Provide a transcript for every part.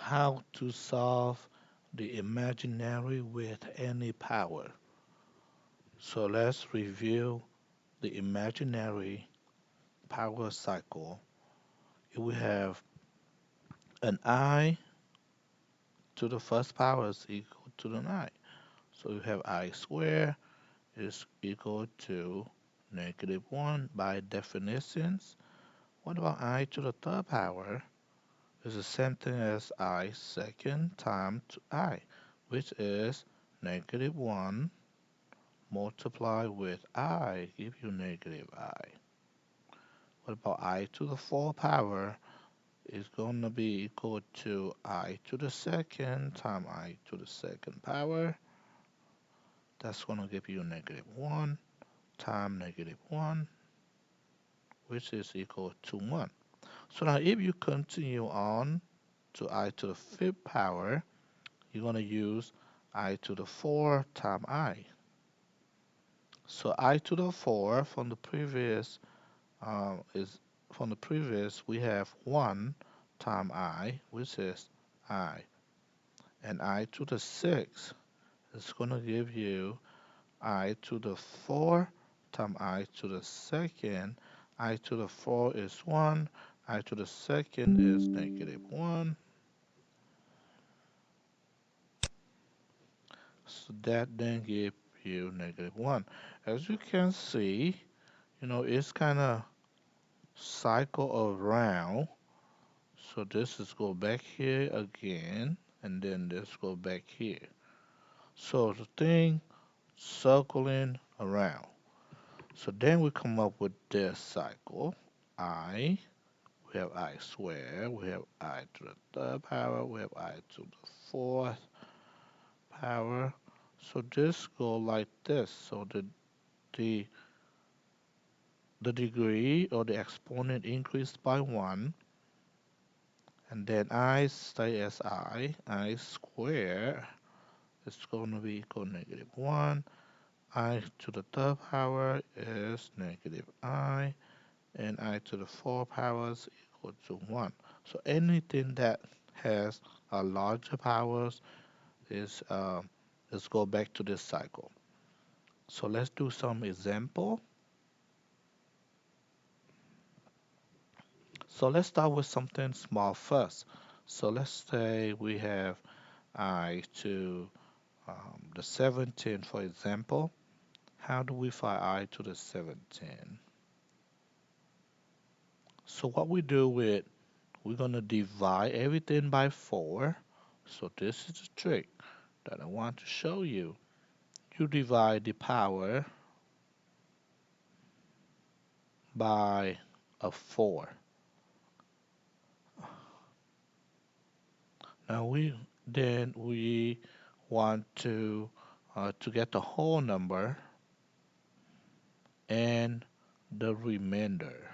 how to solve the imaginary with any power. So let's review the imaginary power cycle. We have an I to the first power is equal to an I. So you have I squared is equal to -1 by definitions. What about I to the third power? Is the same thing as I second time to I, which is -1 multiplied with I give you negative I. What about I to the fourth power? Is going to be equal to I to the second time I to the second power. That's going to give you -1 times -1, which is equal to 1. So now if you continue on to I to the fifth power, you're going to use I to the 4 times I. So I to the 4 from the previous is from the previous we have 1 times I, which is I. And I to the 6 is going to give you I to the 4 times I to the second. I to the 4 is 1. I to the second is -1. So that then give you -1. As you can see, it's kind of cycle around. So this is go back here again, and then this go back here. So the thing circling around. So then we come up with this cycle. I, we have I squared, we have I to the third power, we have I to the fourth power. So this go like this. So the the degree or the exponent increased by 1, and then I stay as I square is going to be equal to -1. I to the third power is -I, and I to the four powers equal to 1. So anything that has a larger powers is let's go back to this cycle. So let's do some example. So let's start with something small first. So let's say we have I to the 17, for example. How do we find I to the 17? So what we do with, we're going to divide everything by 4. So this is the trick that I want to show you. You divide the power by a 4. Now we want to get the whole number and the remainder.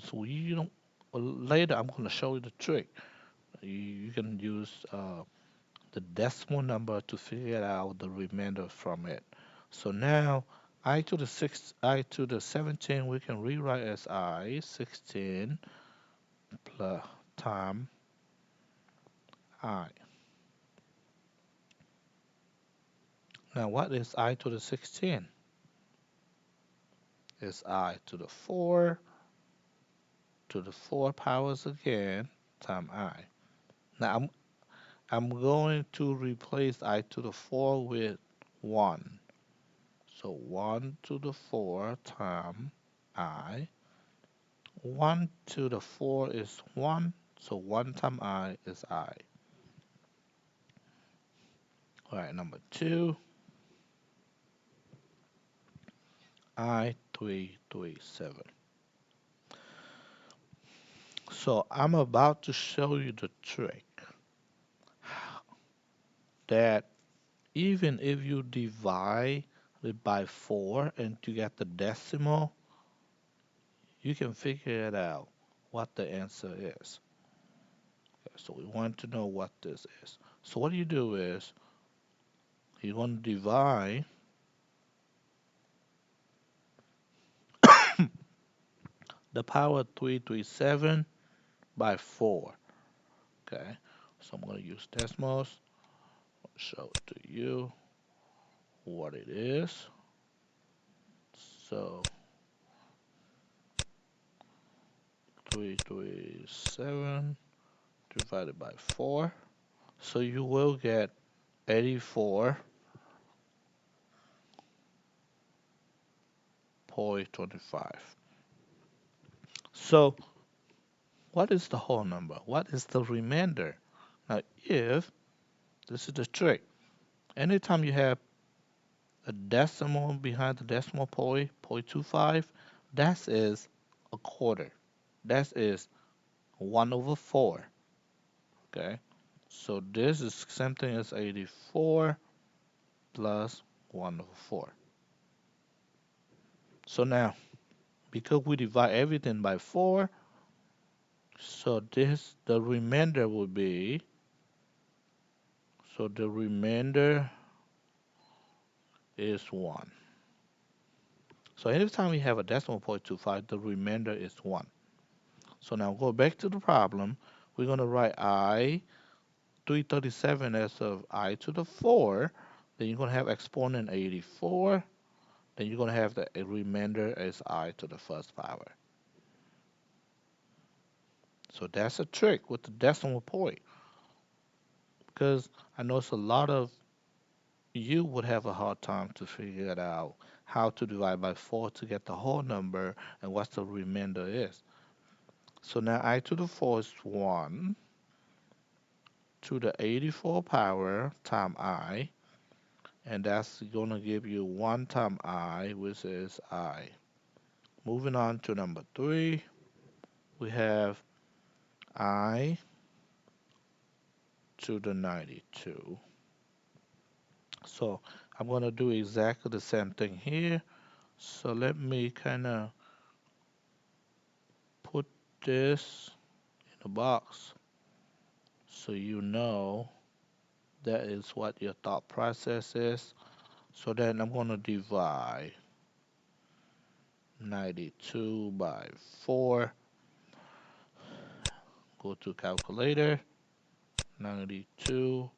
So you don't later I'm going to show you the trick. You can use the decimal number to figure out the remainder from it. So now I to the 6, I to the 17 we can rewrite as I 16 plus time I. Now what is I to the 16? It's I to the 4 powers again time I. Now I'm going to replace I to the 4 with 1. So 1 to the 4 time I. 1 to the 4 is 1, so 1 time I is I. Alright, number 2, I337. So I'm about to show you the trick that even if you divide it by 4 and you get the decimal, you can figure it out what the answer is. Okay, so we want to know what this is. So what you do is you're going to divide the power of 337 by 4. Okay, so I'm going to use Desmos, show it to you what it is. So 337 divided by 4. So you will get 84.25. So what is the whole number? What is the remainder? Now, if this is the trick, anytime you have a decimal behind the decimal point, 0.25, that is a quarter. That is 1 over 4. Okay, so this is same thing as 84 plus 1 over 4. So now, because we divide everything by 4, so this, the remainder will be, so the remainder is 1. So anytime we have a decimal point 25, the remainder is 1. So now go back to the problem. We're going to write I 337 as of I to the 4. Then you're going to have exponent 84. Then you're going to have the remainder as I to the first power. So that's a trick with the decimal point. Because I know it's a lot of you would have a hard time to figure it out how to divide by 4 to get the whole number and what the remainder is. So now I to the 4 is 1 to the 84 power time I, and that's going to give you 1 time I, which is I. Moving on to number 3, we have I to the 92. So I'm going to do exactly the same thing here. So let me kind of put this in a box so you know that is what your thought process is. So then I'm going to divide 92 by 4. Go to calculator. 92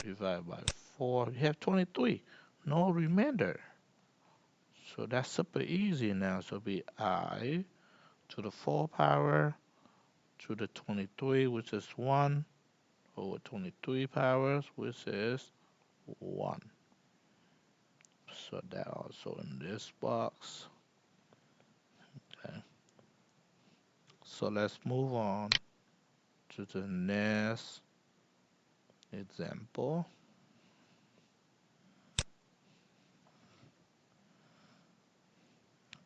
divided by 4. You have 23. No remainder. So that's super easy now. So it'll be I to the 4 power to the 23, which is 1, over 23 powers, which is 1. So that also in this box. Okay. So let's move on to the next example.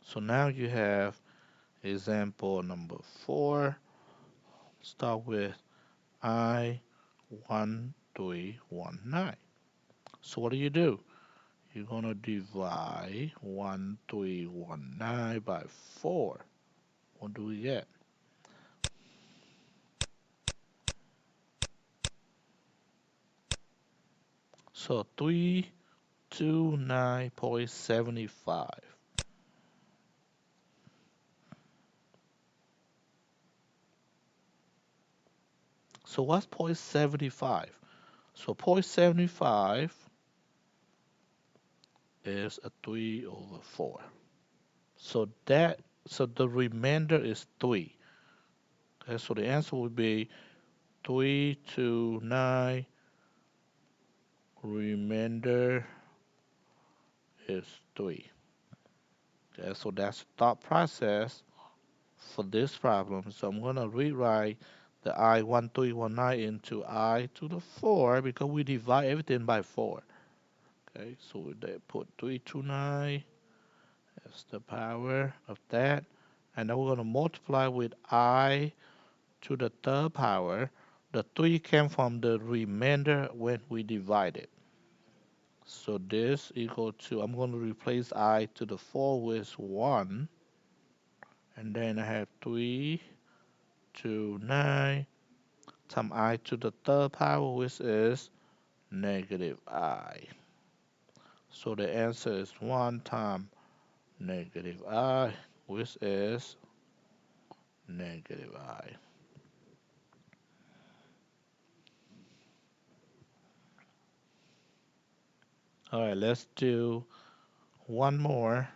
So now you have example number 4. Start with I1319. So what do? You're going to divide 1319 by 4. What do we get? So 329.75. So what's 0.75? So 0.75 is a 3 over 4. So the remainder is 3. Okay, so the answer would be 329, remainder is 3. Okay, so that's the thought process for this problem. So I'm going to rewrite the I1319 into I to the 4 because we divide everything by 4. Okay, so we put 329 as the power of that. And then we're going to multiply with I to the third power. The 3 came from the remainder when we divide it. So this equal to, I'm going to replace I to the 4 with 1. And then I have 3 to 9 times I to the third power, which is negative I. So the answer is 1 times negative I, which is negative I. All right, let's do one more.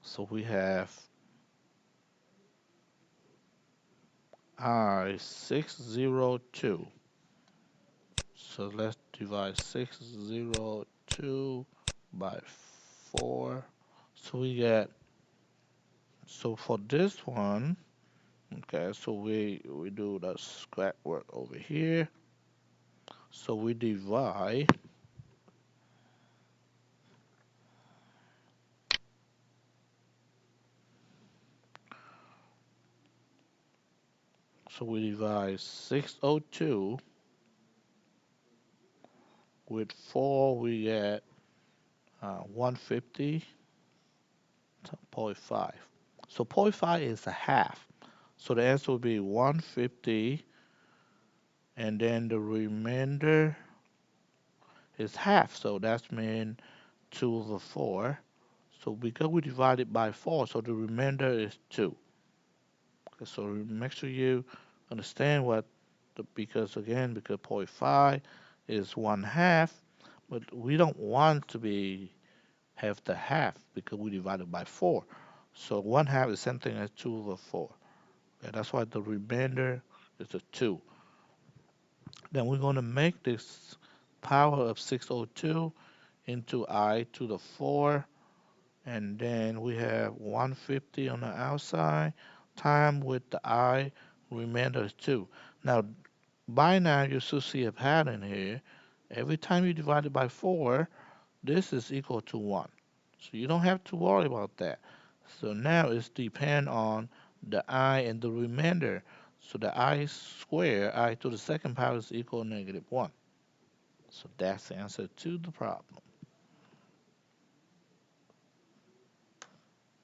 So we have I602. So let's divide 602 by 4. So we get, so for this one, okay, so we do the scrap work over here. So we divide, so we divide 602 with 4, we get 150.5. So zero point 0.5 is a half. So the answer would be 150, and then the remainder is half. So that's mean 2 over 4. So because we divided by 4, so the remainder is 2. Okay, so make sure you understand what because again, because zero point 0.5 is 1 half, but we don't want to be have the half because we divided by 4. So 1 half is same thing as 2 over 4. Okay, that's why the remainder is a 2. Then we're going to make this power of 602 into I to the 4, and then we have 150 on the outside time with the I remainder is 2. Now by now you should see a pattern here. Every time you divide it by 4, this is equal to 1. So you don't have to worry about that. So now it's depend on the I and the remainder. So the I square, I to the second power is equal to negative 1. So that's the answer to the problem.